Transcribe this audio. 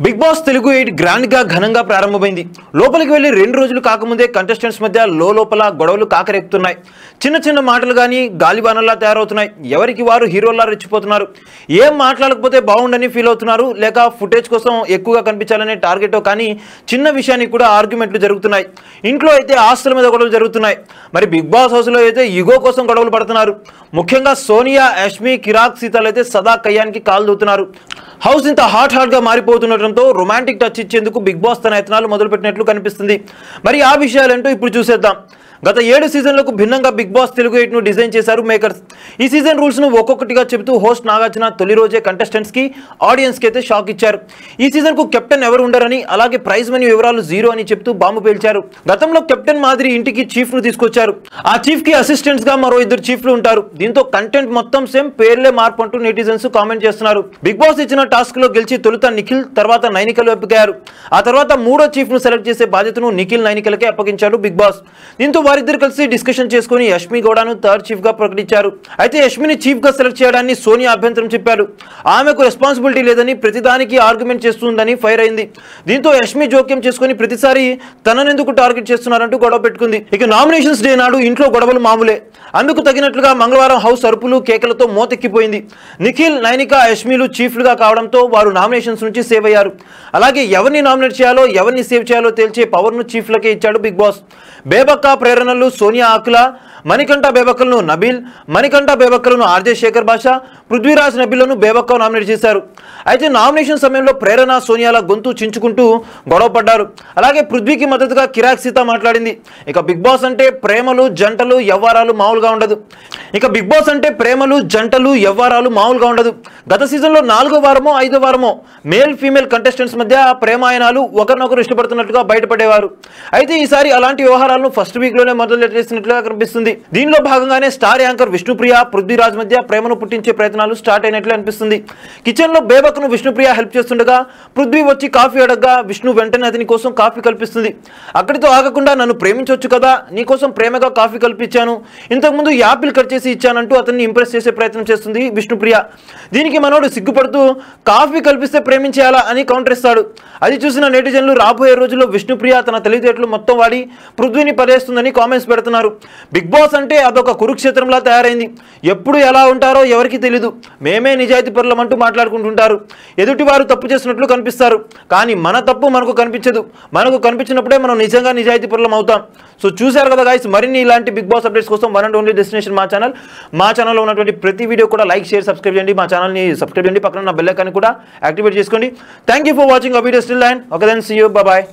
Big boss Telugu 8 grand గా ఘనంగా ప్రారంభమైంది. లోపలికి వెళ్లి 2 రోజులు కాకముందే కంటెస్టెంట్స్ మధ్య లోపల గొడవలు కాకరేపుతున్నాయి. చిన్న చిన్న మాటలు గానీ గాలిబాణంలా తయారవుతున్నాయి. ఎవరికి వారు హీరోల్లా రెచ్చిపోతున్నారు. ఏం మాట్లాడకపోతే బాగుండని ఫీల్ అవుతున్నారు, లేక ఫుటేజ్ కోసం ఎక్కువగా కనిపించాలనే టార్గెట్ కానీ చిన్న విషయానికి కూడా ఆర్గ్యుమెంట్లు జరుగుతున్నాయి. ఇంట్లో అయితే ఆస్తుల మీద గొడవలు జరుగుతున్నాయి. మరి బిగ్ బాస్ హౌస్ లో అయితే ఈగో కోసం గొడవలు పడుతున్నారు. ముఖ్యంగా సోనియా, యష్మి, కిరాక్, సీతలు అయితే సదా కయ్యానికి కాలు దూతున్నారు. హౌస్ ఇంత హాట్ గా మారిపోతుండటంతో రొమాంటిక్ టచ్ ఇచ్చేందుకు బిగ్ బాస్ తన యత్నాలు మొదలుపెట్టినట్లు కనిపిస్తుంది. మరి ఆ విషయాలేంటో ఇప్పుడు చూసేద్దాం. గత 7 సీజన్లకు భిన్నంగా బిగ్ బాస్ తెలుగు 8ను డిజైన్ చేశారు మేకర్స్. ఈ సీజన్ రూల్స్ ను ఒక్కొక్కటిగా చెబుతూ హోస్ట్ నాగార్జున తొలి రోజే కంటెస్టెంట్స్ కి, ఆడియన్స్ కి అయితే షాక్ ఇచ్చారు. ఈ సీజన్ కు కెప్టెన్ ఎవరు ఉండరని, అలాగే ప్రైజ్ మనీ వివరాలు 0 అని చెప్తూ బాంబు పేల్చారు. గతంలో కెప్టెన్ మాదిరి ఇంటికి చీఫ్ ను తీసుకొచ్చారు. ఆ చీఫ్ కి అసిస్టెంట్స్ గా మరో 2 చీఫ్లు ఉంటారు. దీంతో కంటెంట్ మొత్తం సేమ్, పేర్లే మార్పు అంటూ నెటిజన్స్ కామెంట్ చేస్తున్నారు. బిగ్ బాస్ ఇచ్చిన టాస్క్ లో గెలిచి తొలుత నిఖిల్, తర్వాత నైనికలు ఎంపికయ్యారు. ఆ తర్వాత 3వ చీఫ్ ను సెలెక్ట్ చేసే బాధ్యతను నిఖిల్, నైనికలకే అప్పగించాడు బిగ్ బాస్. దీంతో వారిద్దరు కలిసి డిస్కషన్ చేసుకుని యష్మి గౌడను థర్డ్ చీఫ్ గా ప్రకటించారు. అయితే యష్మిని చీఫ్ గా సెలెక్ట్ చేయడాన్ని సోనియా అభ్యంతరం చెప్పారు. ఆమెకు రెస్పాన్సిబిలిటీ లేదని, ప్రతిదానికి ఆర్గ్యుమెంట్ చేస్తుందని ఫైర్ అయింది. దీంతో యష్మి జోక్యం చేసుకుని ప్రతిసారి తననెందుకు టార్గెట్ చేస్తున్నారంటూ గొడవ పెట్టుకుంది. ఇక నామినేషన్స్ డే నాడు ఇంట్లో గొడవలు మామూలే. అందుకు తగినట్లుగా మంగళవారం హౌస్ అరుపులు, కేకలతో మోతెక్కిపోయింది. నిఖిల్, నైనిక, యష్మిలు చీఫ్లుగా కావడంతో వారు నామినేషన్స్ నుంచి సేవ్ అయ్యారు. అలాగే ఎవరిని నామినేట్ చేయాలో, ఎవరిని సేవ్ చేయాలో తేల్చే పవర్ ను చీఫ్లకే ఇచ్చాడు బిగ్ బాస్. బేబక్క ప్రేరణలు సోనియా ఆకుల, మణికంఠ బేబక్కలను నబీల్, మణికంఠ బేబక్కలను ఆర్జే శేఖర్ భాషా, పృథ్వీరాజ్ నబీలను బేబక్క నామినేట్ చేశారు. అయితే నామినేషన్ సమయంలో ప్రేరణ, సోనియాల గొంతు చించుకుంటూ గొడవ పడ్డారు. అలాగే పృథ్వీకి మద్దతుగా కిరాక్ సీత మాట్లాడింది. ఇక బిగ్ బాస్ అంటే ప్రేమలు, జంటలు, యవ్వారాలు మామూలుగా ఉండదు. గత సీజన్లో 4వ వారమో 5వ వారమో మేల్ ఫీమేల్ కంటెస్టెంట్స్ మధ్య ప్రేమాయణాలు ఒకరినొకరు ఇష్టపడుతున్నట్టుగా బయటపడేవారు. అయితే ఈసారి అలాంటి వ్యవహారాలను ఫస్ట్ వీక్ లోనే మొదలెట్టేసినట్లుగా కనిపిస్తుంది. దీనిలో భాగంగానే స్టార్ యాంకర్ విష్ణుప్రియ, పృథ్వీరాజ్ మధ్య ప్రేమను పుట్టించే ప్రయత్నాలు స్టార్ట్ అయినట్లు అనిపిస్తుంది. కిచెన్ లో బేబక్ను విష్ణుప్రియ హెల్ప్ చేస్తుండగా పృథ్వీ వచ్చి కాఫీ అడగగా విష్ణు వెంటనే అతని కోసం కాఫీ కల్పిస్తుంది. అక్కడితో ఆగకుండా నన్ను ప్రేమించవచ్చు కదా, నీకోసం ప్రేమగా కాఫీ కల్పించాను, ఇంతకుముందు యాపిల్ కట్ చేసి ఇచ్చానంటూ అతన్ని ఇంప్రెస్ చేసే ప్రయత్నం చేస్తుంది విష్ణుప్రియ. దీనికి మనోడు సిగ్గుపడుతూ కాఫీ కల్పిస్తే ప్రేమించేయాలా అని కౌంటర్ ఇస్తాడు. అది చూసిన నెటిజన్లు రాబోయే రోజుల్లో విష్ణుప్రియ తన తెలివితేటలు మొత్తం వాడి పృథ్వీని పడేస్తుందని కామెంట్స్ పెడుతున్నారు. బిగ్ బాస్ అంటే అదొక కురుక్షేత్రంలా తయారైంది. ఎప్పుడు ఎలా ఉంటారో ఎవరికి తెలీదు. మేమే నిజాయితీ పరులం అంటూ మాట్లాడుకుంటుంటారు. ఎదుటి వారు తప్పు చేసినట్లు కనిపిస్తారు, కానీ మన తప్పు మనకు కనిపించదు. మనకు కనిపించినప్పుడే మనం నిజంగా నిజాయితీ పరులం అవుతాం. సో చూశారు కదా గైస్, మరిన్ని ఇలాంటి బిగ్ బాస్ అప్డేట్స్ కోసం వన్ అండ్ ఓన్లీ డెస్టినేషన్ మా ఛానల్. మా ఛానల్లో ఉన్నటువంటి ప్రతి వీడియో కూడా లైక్, షేర్, సబ్స్క్రైబ్ చేయండి. మా ఛానల్ని సబ్స్క్రైబ్ చేయండి, పక్కన ఉన్న బెల్ ఐకాన్ కూడా యాక్టివేట్ చేసుకోండి. థ్యాంక్ యూ ఫర్ వాచింగ్ ఆ video still and okay then see you, bye bye.